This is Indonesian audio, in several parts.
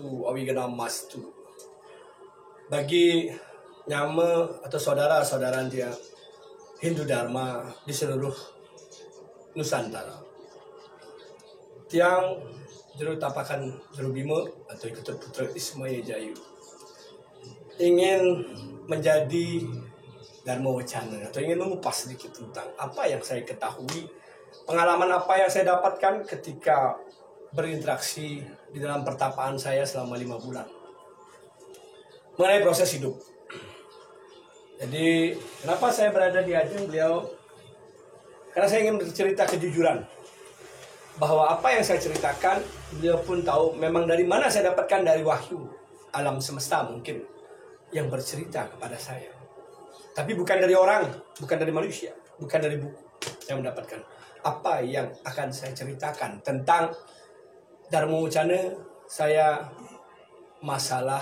Swastiastu, Awigana Mastu. Bagi nyama atau saudara-saudara dia Hindu Dharma di seluruh Nusantara, tiang juru tapakan juru bima atau ikut putra Ismaya Jayu ingin menjadi Dharma Wacana atau ingin mengupas sedikit tentang apa yang saya ketahui, pengalaman apa yang saya dapatkan ketika berinteraksi di dalam pertapaan saya selama 5 bulan mengenai proses hidup. Jadi kenapa saya berada di ajang beliau? Karena saya ingin bercerita kejujuran bahwa apa yang saya ceritakan beliau pun tahu memang dari mana saya dapatkan, dari wahyu alam semesta mungkin yang bercerita kepada saya. Tapi bukan dari orang, bukan dari manusia, bukan dari buku. Saya mendapatkan apa yang akan saya ceritakan tentang Dharma Wacana saya, masalah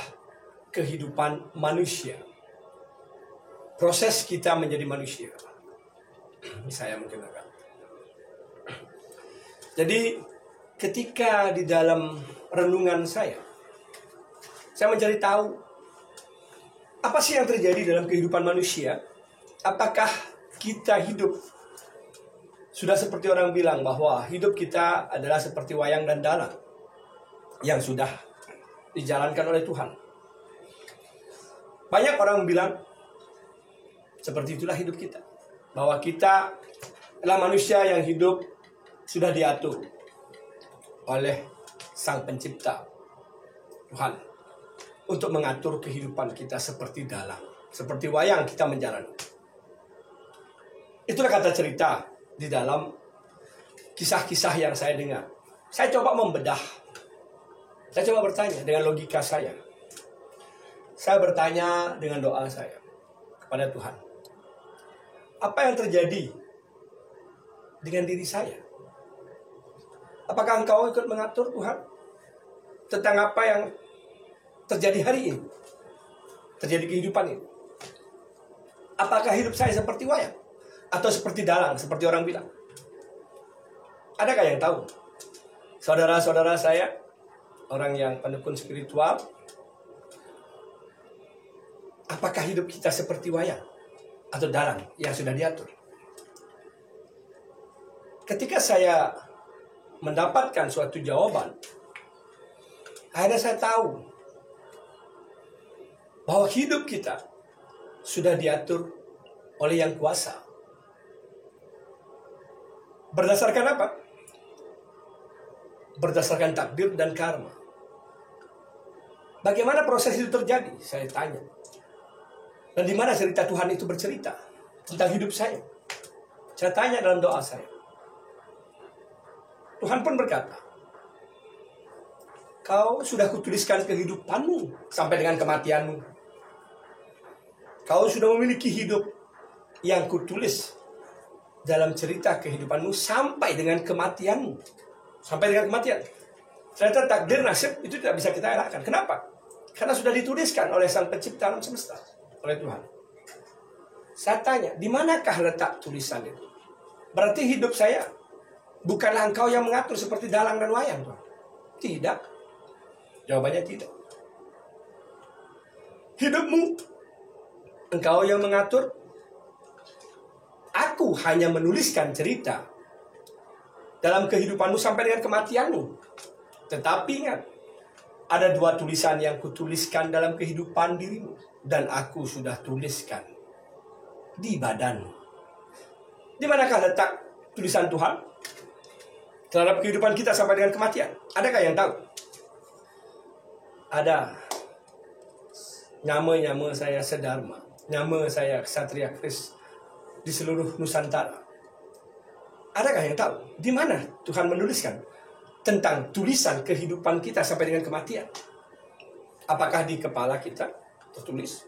kehidupan manusia. Proses kita menjadi manusia. Saya mungkin akan. Jadi ketika di dalam renungan saya mencari tahu apa sih yang terjadi dalam kehidupan manusia? Apakah kita hidup sudah seperti orang bilang bahwa hidup kita adalah seperti wayang dan dalang yang sudah dijalankan oleh Tuhan? Banyak orang bilang seperti itulah hidup kita, bahwa kita adalah manusia yang hidup sudah diatur oleh Sang Pencipta Tuhan untuk mengatur kehidupan kita seperti dalang, seperti wayang kita menjalani. Itulah kata cerita di dalam kisah-kisah yang saya dengar. Saya coba membedah. Saya coba bertanya dengan logika saya. Saya bertanya dengan doa saya kepada Tuhan. Apa yang terjadi dengan diri saya? Apakah Engkau ikut mengatur, Tuhan, tentang apa yang terjadi hari ini, terjadi kehidupan ini? Apakah hidup saya seperti wayang atau seperti dalang, seperti orang bilang? Adakah yang tahu? Saudara-saudara saya, orang yang pendukung spiritual, apakah hidup kita seperti wayang atau dalang yang sudah diatur? Ketika saya mendapatkan suatu jawaban, akhirnya saya tahu bahwa hidup kita sudah diatur oleh Yang Kuasa. Berdasarkan apa? Berdasarkan takdir dan karma. Bagaimana proses itu terjadi? Saya tanya. Dan di mana cerita Tuhan itu bercerita tentang hidup saya? Saya tanya dalam doa saya. Tuhan pun berkata, kau sudah kutuliskan kehidupanmu sampai dengan kematianmu. Kau sudah memiliki hidup yang kutulis dalam cerita kehidupanmu sampai dengan kematianmu. Sampai dengan kematian. Ternyata takdir nasib itu tidak bisa kita elakkan. Kenapa? Karena sudah dituliskan oleh Sang Pencipta alam semesta, oleh Tuhan. Saya tanya, di manakah letak tulisan itu? Berarti hidup saya bukanlah Engkau yang mengatur seperti dalang dan wayang, Tuhan. Tidak. Jawabannya tidak. Hidupmu Engkau yang mengatur. Aku hanya menuliskan cerita dalam kehidupanmu sampai dengan kematianmu. Tetapi ingat, ada 2 tulisan yang kutuliskan dalam kehidupan dirimu, dan aku sudah tuliskan di badanmu. Di manakah letak tulisan Tuhan terhadap kehidupan kita sampai dengan kematian? Adakah yang tahu? Ada. Nama saya Sedharma, nama saya Ksatria Kris di seluruh Nusantara. Adakah yang tahu di mana Tuhan menuliskan tentang tulisan kehidupan kita sampai dengan kematian? Apakah di kepala kita tertulis?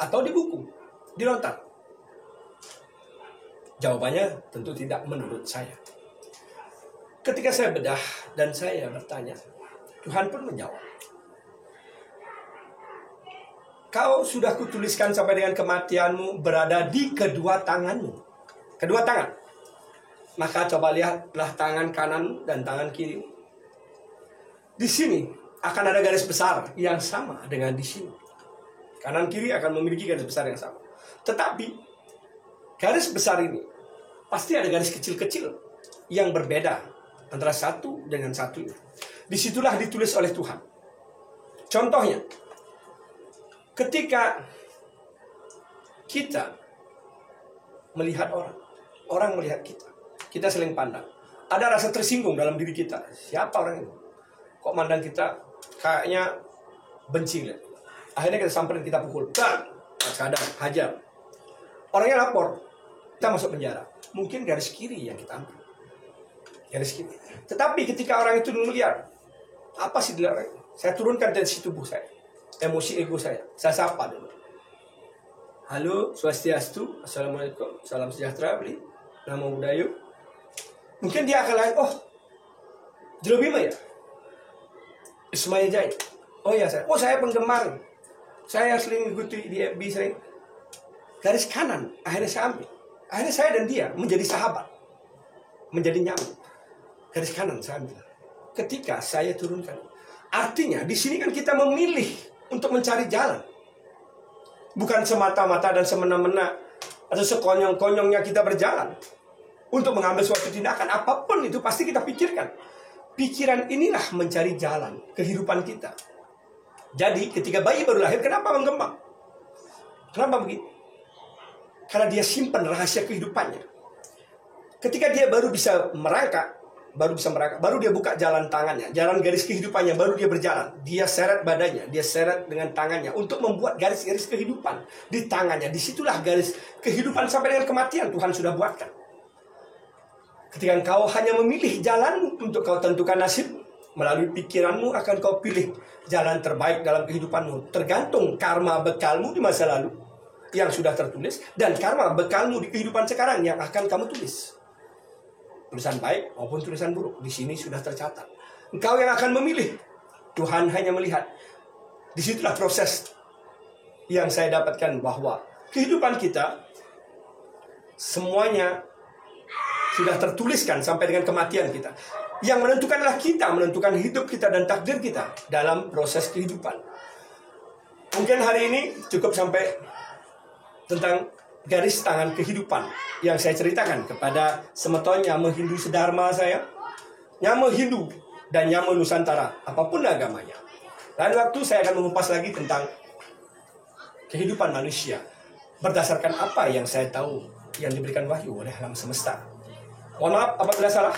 Atau di buku, di nota? Jawabannya tentu tidak menurut saya. Ketika saya bedah dan saya bertanya, Tuhan pun menjawab. Kau sudah kutuliskan sampai dengan kematianmu berada di kedua tanganmu. Kedua tangan. Maka coba lihatlah tangan kanan dan tangan kiri. Di sini akan ada garis besar yang sama dengan di sini. Kanan kiri akan memiliki garis besar yang sama. Tetapi garis besar ini pasti ada garis kecil-kecil yang berbeda antara satu dengan satu. Disitulah ditulis oleh Tuhan. Contohnya, ketika kita melihat orang melihat kita saling pandang. Ada rasa tersinggung dalam diri kita. Siapa orang ini? Kok mandang kita kayaknya benci. Akhirnya kita samperin, kita pukul. Kadang hajar. Orangnya lapor, kita masuk penjara. Mungkin garis kiri yang kita ambil. Garis kiri. Tetapi ketika orang itu melihat, apa sih dia orang? Saya turunkan dari si tubuh saya. Emosi ego saya. Saya sapa dulu. Halo, swastiastu, assalamualaikum, salam sejahtera, beli, namo buddhaya. Mungkin dia akan lain, oh, Jero Bima ya? Ismail Jai. Oh ya saya penggemar. Saya sering ikuti di FB sering. Garis kanan, akhirnya saya ambil. Akhirnya saya dan dia menjadi sahabat. Menjadi nyaman. Garis kanan saya ambil. Ketika saya turunkan. Artinya di sini kan kita memilih untuk mencari jalan. Bukan semata-mata dan semena-mena atau sekonyong-konyongnya kita berjalan untuk mengambil suatu tindakan. Apapun itu pasti kita pikirkan. Pikiran inilah mencari jalan kehidupan kita. Jadi ketika bayi baru lahir, kenapa mengembang? Kenapa begitu? Karena dia simpan rahasia kehidupannya. Ketika dia baru bisa merangkak, baru dia buka jalan tangannya, jalan garis kehidupannya, baru dia berjalan. Dia seret badannya, dia seret dengan tangannya untuk membuat garis-garis kehidupan di tangannya. Disitulah garis kehidupan sampai dengan kematian Tuhan sudah buatkan. Ketika engkau hanya memilih jalan untuk kau tentukan nasib, melalui pikiranmu akan kau pilih jalan terbaik dalam kehidupanmu. Tergantung karma bekalmu di masa lalu yang sudah tertulis, dan karma bekalmu di kehidupan sekarang yang akan kamu tulis. Tulisan baik maupun tulisan buruk di sini sudah tercatat. Engkau yang akan memilih. Tuhan hanya melihat. Disitulah proses yang saya dapatkan bahwa kehidupan kita semuanya sudah tertuliskan sampai dengan kematian kita. Yang menentukanlah kita, menentukan hidup kita dan takdir kita dalam proses kehidupan. Mungkin hari ini cukup sampai tentang garis tangan kehidupan yang saya ceritakan kepada semeton Nyama Hindu Sedharma saya, Nyama Hindu dan Nyama Nusantara, apapun agamanya. Lain waktu saya akan mengupas lagi tentang kehidupan manusia berdasarkan apa yang saya tahu yang diberikan wahyu oleh alam semesta. Mohon maaf apabila salah.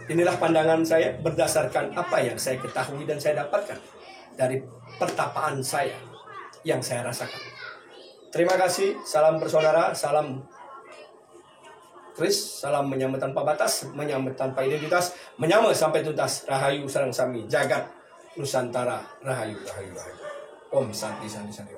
Inilah pandangan saya berdasarkan apa yang saya ketahui dan saya dapatkan dari pertapaan saya yang saya rasakan. Terima kasih, salam bersaudara, salam Kris, salam menyambut tanpa batas, menyambut tanpa identitas, menyambut sampai tuntas. Rahayu sareng sami, jagat Nusantara, rahayu, rahayu, rahayu. Om Santi, Santi, Santi.